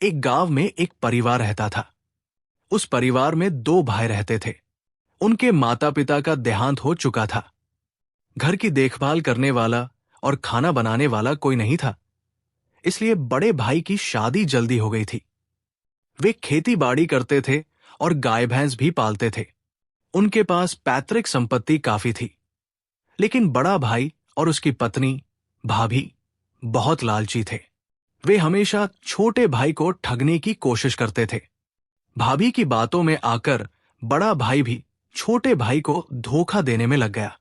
एक गांव में एक परिवार रहता था। उस परिवार में दो भाई रहते थे। उनके माता पिता का देहांत हो चुका था। घर की देखभाल करने वाला और खाना बनाने वाला कोई नहीं था, इसलिए बड़े भाई की शादी जल्दी हो गई थी। वे खेती बाड़ी करते थे और गाय भैंस भी पालते थे। उनके पास पैतृक संपत्ति काफी थी। लेकिन बड़ा भाई और उसकी पत्नी, भाभी, बहुत लालची थे। वे हमेशा छोटे भाई को ठगने की कोशिश करते थे। भाभी की बातों में आकर बड़ा भाई भी छोटे भाई को धोखा देने में लग गया।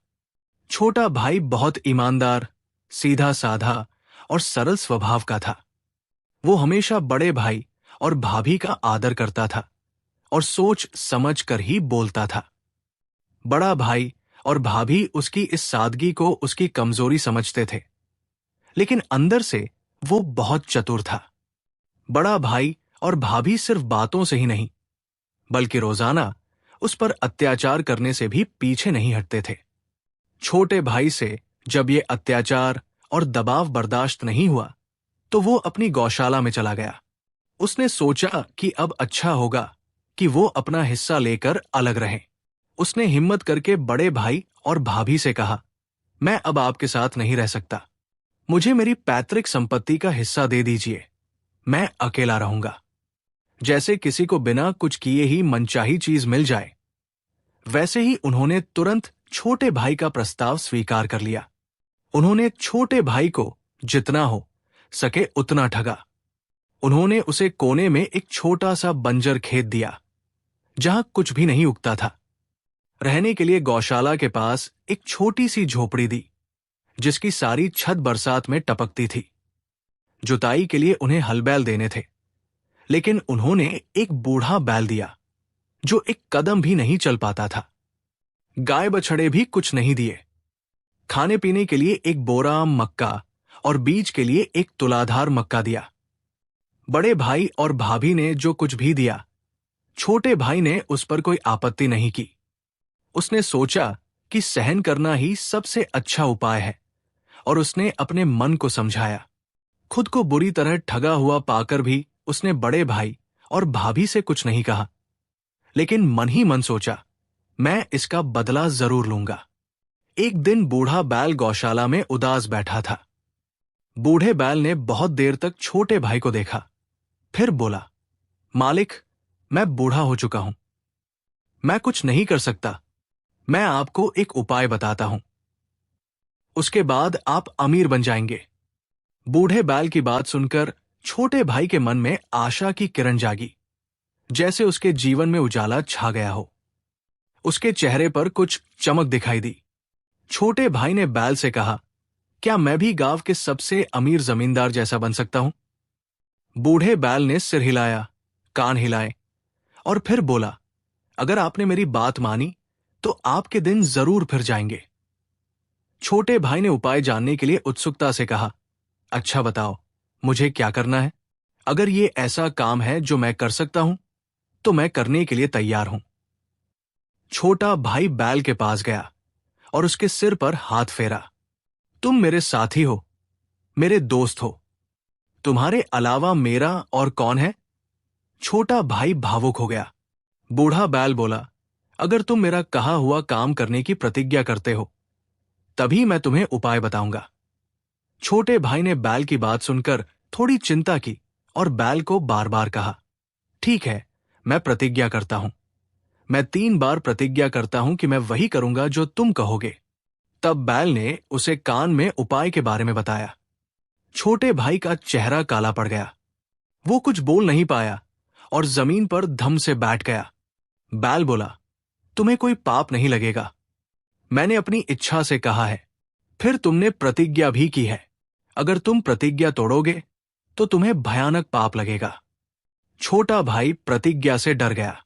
छोटा भाई बहुत ईमानदार, सीधा साधा और सरल स्वभाव का था। वो हमेशा बड़े भाई और भाभी का आदर करता था और सोच समझ कर ही बोलता था। बड़ा भाई और भाभी उसकी इस सादगी को उसकी कमजोरी समझते थे, लेकिन अंदर से वो बहुत चतुर था। बड़ा भाई और भाभी सिर्फ बातों से ही नहीं, बल्कि रोजाना उस पर अत्याचार करने से भी पीछे नहीं हटते थे। छोटे भाई से जब ये अत्याचार और दबाव बर्दाश्त नहीं हुआ, तो वो अपनी गौशाला में चला गया। उसने सोचा कि अब अच्छा होगा कि वो अपना हिस्सा लेकर अलग रहे। उसने हिम्मत करके बड़े भाई और भाभी से कहा, मैं अब आपके साथ नहीं रह सकता। मुझे मेरी पैतृक संपत्ति का हिस्सा दे दीजिए। मैं अकेला रहूंगा। जैसे किसी को बिना कुछ किए ही मनचाही चीज मिल जाए, वैसे ही उन्होंने तुरंत छोटे भाई का प्रस्ताव स्वीकार कर लिया। उन्होंने छोटे भाई को जितना हो सके उतना ठगा। उन्होंने उसे कोने में एक छोटा सा बंजर खेत दिया, जहां कुछ भी नहीं उगता था। रहने के लिए गौशाला के पास एक छोटी सी झोपड़ी दी, जिसकी सारी छत बरसात में टपकती थी। जुताई के लिए उन्हें हल बैल देने थे, लेकिन उन्होंने एक बूढ़ा बैल दिया जो एक कदम भी नहीं चल पाता था। गाय बछड़े भी कुछ नहीं दिए। खाने पीने के लिए एक बोरा मक्का और बीज के लिए एक तुलाधार मक्का दिया। बड़े भाई और भाभी ने जो कुछ भी दिया, छोटे भाई ने उस पर कोई आपत्ति नहीं की। उसने सोचा कि सहन करना ही सबसे अच्छा उपाय है, और उसने अपने मन को समझाया। खुद को बुरी तरह ठगा हुआ पाकर भी उसने बड़े भाई और भाभी से कुछ नहीं कहा, लेकिन मन ही मन सोचा, मैं इसका बदला जरूर लूंगा। एक दिन बूढ़ा बैल गौशाला में उदास बैठा था। बूढ़े बैल ने बहुत देर तक छोटे भाई को देखा, फिर बोला, मालिक, मैं बूढ़ा हो चुका हूं। मैं कुछ नहीं कर सकता। मैं आपको एक उपाय बताता हूं, उसके बाद आप अमीर बन जाएंगे। बूढ़े बैल की बात सुनकर छोटे भाई के मन में आशा की किरण जागी, जैसे उसके जीवन में उजाला छा गया हो। उसके चेहरे पर कुछ चमक दिखाई दी। छोटे भाई ने बैल से कहा, क्या मैं भी गांव के सबसे अमीर जमींदार जैसा बन सकता हूं? बूढ़े बैल ने सिर हिलाया, कान हिलाए और फिर बोला, अगर आपने मेरी बात मानी तो आपके दिन जरूर फिर जाएंगे। छोटे भाई ने उपाय जानने के लिए उत्सुकता से कहा, अच्छा बताओ, मुझे क्या करना है? अगर ये ऐसा काम है जो मैं कर सकता हूं, तो मैं करने के लिए तैयार हूं। छोटा भाई बैल के पास गया और उसके सिर पर हाथ फेरा। तुम मेरे साथी हो, मेरे दोस्त हो। तुम्हारे अलावा मेरा और कौन है? छोटा भाई भावुक हो गया। बूढ़ा बैल बोला, अगर तुम मेरा कहा हुआ काम करने की प्रतिज्ञा करते हो, तभी मैं तुम्हें उपाय बताऊंगा। छोटे भाई ने बैल की बात सुनकर थोड़ी चिंता की और बैल को बार बार कहा, ठीक है, मैं प्रतिज्ञा करता हूं। मैं 3 बार प्रतिज्ञा करता हूं कि मैं वही करूंगा जो तुम कहोगे। तब बैल ने उसे कान में उपाय के बारे में बताया। छोटे भाई का चेहरा काला पड़ गया। वो कुछ बोल नहीं पाया और जमीन पर धम से बैठ गया। बैल बोला, तुम्हें कोई पाप नहीं लगेगा। मैंने अपनी इच्छा से कहा है, फिर तुमने प्रतिज्ञा भी की है। अगर तुम प्रतिज्ञा तोड़ोगे तो तुम्हें भयानक पाप लगेगा। छोटा भाई प्रतिज्ञा से डर गया।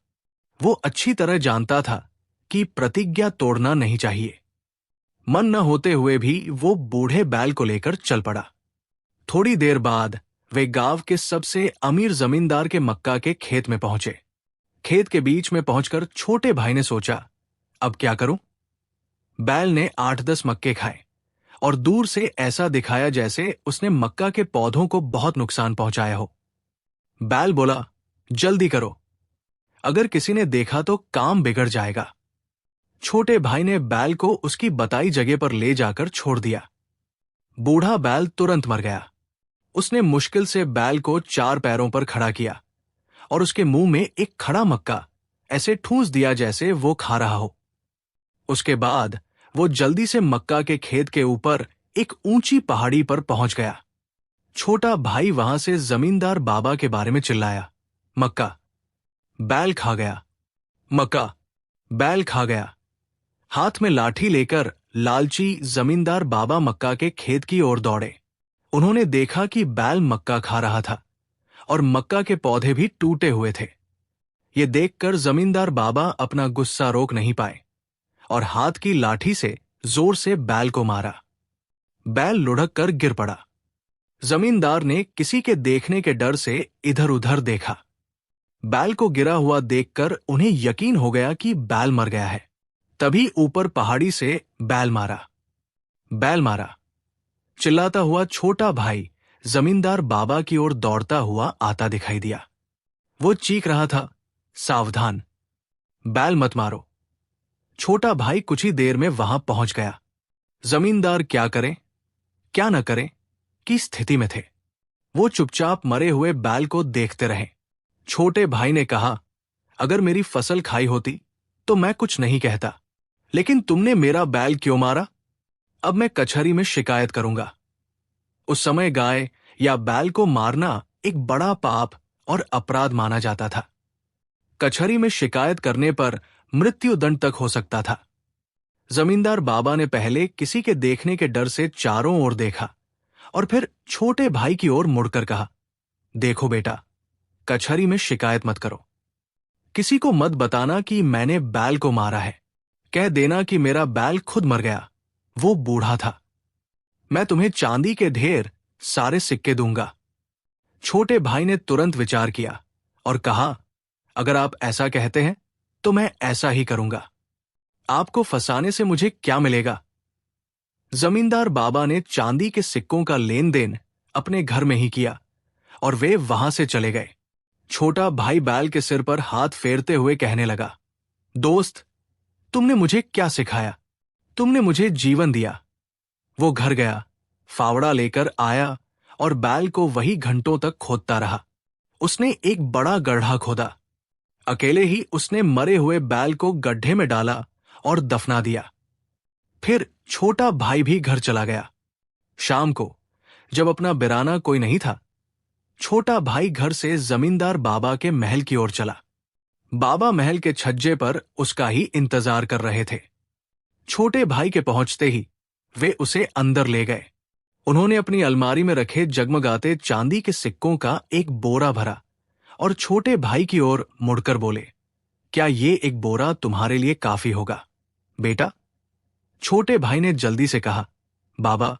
वो अच्छी तरह जानता था कि प्रतिज्ञा तोड़ना नहीं चाहिए। मन न होते हुए भी वो बूढ़े बैल को लेकर चल पड़ा। थोड़ी देर बाद वे गांव के सबसे अमीर जमींदार के मक्का के खेत में पहुंचे। खेत के बीच में पहुंचकर छोटे भाई ने सोचा, अब क्या करूं? बैल ने 8-10 मक्के खाए और दूर से ऐसा दिखाया जैसे उसने मक्का के पौधों को बहुत नुकसान पहुंचाया हो। बैल बोला, जल्दी करो, अगर किसी ने देखा तो काम बिगड़ जाएगा। छोटे भाई ने बैल को उसकी बताई जगह पर ले जाकर छोड़ दिया। बूढ़ा बैल तुरंत मर गया। उसने मुश्किल से बैल को 4 पैरों पर खड़ा किया और उसके मुंह में एक खड़ा मक्का ऐसे ठूंस दिया जैसे वो खा रहा हो। उसके बाद वो जल्दी से मक्का के खेत के ऊपर एक ऊंची पहाड़ी पर पहुंच गया। छोटा भाई वहां से जमींदार बाबा के बारे में चिल्लाया, मक्का, बैल खा गया, मक्का, बैल खा गया। हाथ में लाठी लेकर लालची जमींदार बाबा मक्का के खेत की ओर दौड़े। उन्होंने देखा कि बैल मक्का खा रहा था और मक्का के पौधे भी टूटे हुए थे। ये देखकर जमींदार बाबा अपना गुस्सा रोक नहीं पाए और हाथ की लाठी से जोर से बैल को मारा। बैल लुढ़क कर गिर पड़ा। जमींदार ने किसी के देखने के डर से इधर उधर देखा। बैल को गिरा हुआ देखकर उन्हें यकीन हो गया कि बैल मर गया है। तभी ऊपर पहाड़ी से बैल मारा, बैल मारा चिल्लाता हुआ छोटा भाई जमींदार बाबा की ओर दौड़ता हुआ आता दिखाई दिया। वो चीख रहा था, सावधान, बैल मत मारो। छोटा भाई कुछ ही देर में वहां पहुंच गया। जमींदार क्या करें क्या न करें की स्थिति में थे। वो चुपचाप मरे हुए बैल को देखते रहे। छोटे भाई ने कहा, अगर मेरी फसल खाई होती तो मैं कुछ नहीं कहता, लेकिन तुमने मेरा बैल क्यों मारा? अब मैं कचहरी में शिकायत करूंगा। उस समय गाय या बैल को मारना एक बड़ा पाप और अपराध माना जाता था। कचहरी में शिकायत करने पर मृत्युदंड तक हो सकता था। जमींदार बाबा ने पहले किसी के देखने के डर से चारों ओर देखा और फिर छोटे भाई की ओर मुड़कर कहा, देखो बेटा, कचहरी में शिकायत मत करो। किसी को मत बताना कि मैंने बैल को मारा है। कह देना कि मेरा बैल खुद मर गया, वो बूढ़ा था। मैं तुम्हें चांदी के ढेर सारे सिक्के दूंगा। छोटे भाई ने तुरंत विचार किया और कहा, अगर आप ऐसा कहते हैं तो मैं ऐसा ही करूंगा। आपको फंसाने से मुझे क्या मिलेगा? जमींदार बाबा ने चांदी के सिक्कों का लेन देन अपने घर में ही किया और वे वहां से चले गए। छोटा भाई बैल के सिर पर हाथ फेरते हुए कहने लगा, दोस्त, तुमने मुझे क्या सिखाया? तुमने मुझे जीवन दिया। वो घर गया, फावड़ा लेकर आया और बैल को वही घंटों तक खोदता रहा। उसने एक बड़ा गड्ढा खोदा। अकेले ही उसने मरे हुए बैल को गड्ढे में डाला और दफना दिया। फिर छोटा भाई भी घर चला गया। शाम को जब अपना बिराना कोई नहीं था, छोटा भाई घर से जमींदार बाबा के महल की ओर चला। बाबा महल के छज्जे पर उसका ही इंतजार कर रहे थे। छोटे भाई के पहुंचते ही वे उसे अंदर ले गए। उन्होंने अपनी अलमारी में रखे जगमगाते चांदी के सिक्कों का एक बोरा भरा और छोटे भाई की ओर मुड़कर बोले, क्या ये एक बोरा तुम्हारे लिए काफी होगा बेटा? छोटे भाई ने जल्दी से कहा, बाबा,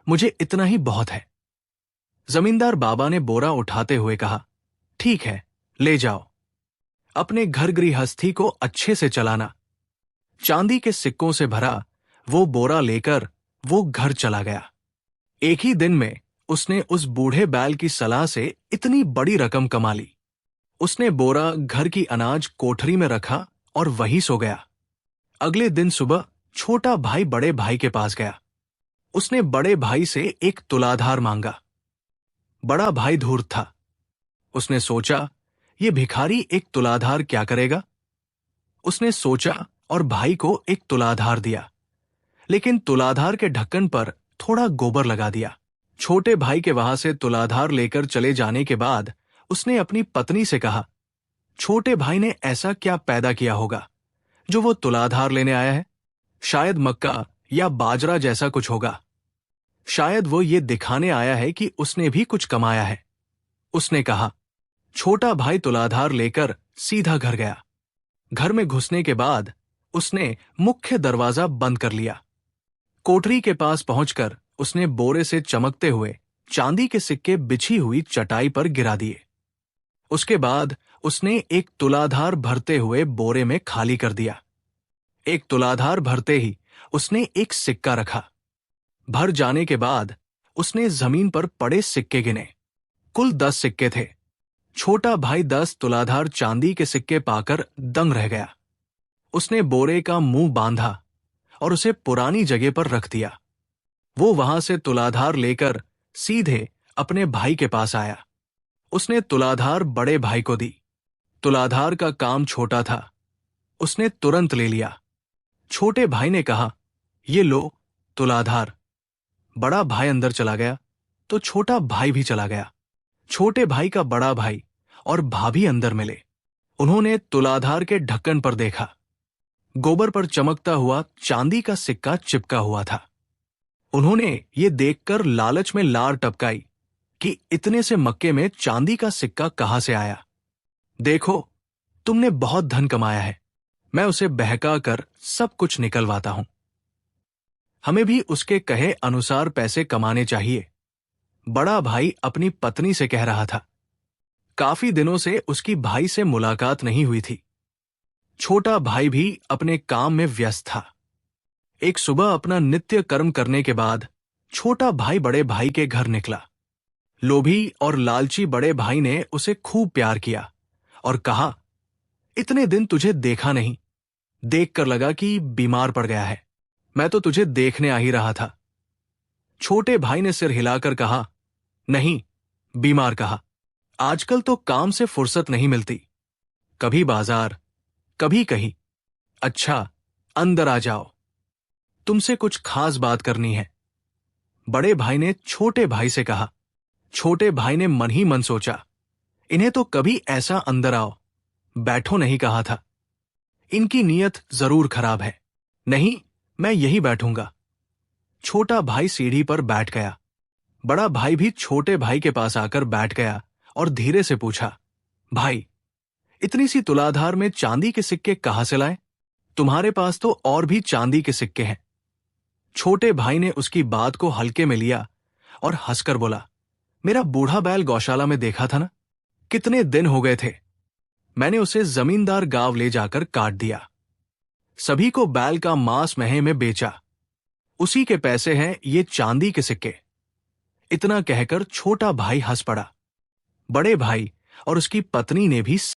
मुझे इतना ही बहुत है। जमींदार बाबा ने बोरा उठाते हुए कहा, ठीक है, ले जाओ। अपने घर गृहस्थी को अच्छे से चलाना। चांदी के सिक्कों से भरा वो बोरा लेकर वो घर चला गया। एक ही दिन में उसने उस बूढ़े बैल की सलाह से इतनी बड़ी रकम कमा ली। उसने बोरा घर की अनाज कोठरी में रखा और वहीं सो गया। अगले दिन सुबह छोटा भाई बड़े भाई के पास गया। उसने बड़े भाई से एक तुलाधार मांगा। बड़ा भाई धूर्त था। उसने सोचा, ये भिखारी एक तुलाधार क्या करेगा? उसने सोचा और भाई को एक तुलाधार दिया, लेकिन तुलाधार के ढक्कन पर थोड़ा गोबर लगा दिया। छोटे भाई के वहां से तुलाधार लेकर चले जाने के बाद उसने अपनी पत्नी से कहा, छोटे भाई ने ऐसा क्या पैदा किया होगा जो वो तुलाधार लेने आया है? शायद मक्का या बाजरा जैसा कुछ होगा। शायद वो ये दिखाने आया है कि उसने भी कुछ कमाया है। उसने कहा। छोटा भाई तुलाधार लेकर सीधा घर गया। घर में घुसने के बाद उसने मुख्य दरवाजा बंद कर लिया। कोठरी के पास पहुंचकर उसने बोरे से चमकते हुए चांदी के सिक्के बिछी हुई चटाई पर गिरा दिए। उसके बाद उसने एक तुलाधार भरते हुए बोरे में खाली कर दिया। एक तुलाधार भरते ही उसने एक सिक्का रखा। भर जाने के बाद उसने जमीन पर पड़े सिक्के गिने। कुल 10 सिक्के थे। छोटा भाई 10 तुलाधार चांदी के सिक्के पाकर दंग रह गया। उसने बोरे का मुंह बांधा और उसे पुरानी जगह पर रख दिया। वो वहां से तुलाधार लेकर सीधे अपने भाई के पास आया। उसने तुलाधार बड़े भाई को दी। तुलाधार का काम छोटा था, उसने तुरंत ले लिया। छोटे भाई ने कहा, ये लो तुलाधार। बड़ा भाई अंदर चला गया तो छोटा भाई भी चला गया। छोटे भाई का बड़ा भाई और भाभी अंदर मिले। उन्होंने तुलाधार के ढक्कन पर देखा। गोबर पर चमकता हुआ चांदी का सिक्का चिपका हुआ था। उन्होंने ये देखकर लालच में लार टपकाई कि इतने से मक्के में चांदी का सिक्का कहां से आया। देखो, तुमने बहुत धन कमाया है, मैं उसे बहका कर सब कुछ निकलवाता हूं। हमें भी उसके कहे अनुसार पैसे कमाने चाहिए, बड़ा भाई अपनी पत्नी से कह रहा था। काफी दिनों से उसकी भाई से मुलाकात नहीं हुई थी। छोटा भाई भी अपने काम में व्यस्त था। एक सुबह अपना नित्य कर्म करने के बाद छोटा भाई बड़े भाई के घर निकला। लोभी और लालची बड़े भाई ने उसे खूब प्यार किया और कहा, इतने दिन तुझे देखा नहीं, देखकर लगा कि बीमार पड़ गया है। मैं तो तुझे देखने आ ही रहा था। छोटे भाई ने सिर हिलाकर कहा, नहीं, बीमार कहा। आजकल तो काम से फुर्सत नहीं मिलती, कभी बाजार, कभी कहीं। अच्छा, अंदर आ जाओ, तुमसे कुछ खास बात करनी है, बड़े भाई ने छोटे भाई से कहा। छोटे भाई ने मन ही मन सोचा, इन्हें तो कभी ऐसा अंदर आओ, बैठो नहीं कहा था। इनकी नीयत जरूर खराब है। नहीं, मैं यही बैठूंगा। छोटा भाई सीढ़ी पर बैठ गया। बड़ा भाई भी छोटे भाई के पास आकर बैठ गया और धीरे से पूछा, भाई, इतनी सी तुलाधार में चांदी के सिक्के कहां से लाए? तुम्हारे पास तो और भी चांदी के सिक्के हैं। छोटे भाई ने उसकी बात को हल्के में लिया और हंसकर बोला, मेरा बूढ़ा बैल गौशाला में देखा था ना, कितने दिन हो गए थे। मैंने उसे जमींदार गांव ले जाकर काट दिया। सभी को बैल का मांस महे में बेचा। उसी के पैसे हैं ये चांदी के सिक्के। इतना कहकर छोटा भाई हंस पड़ा। बड़े भाई और उसकी पत्नी ने भी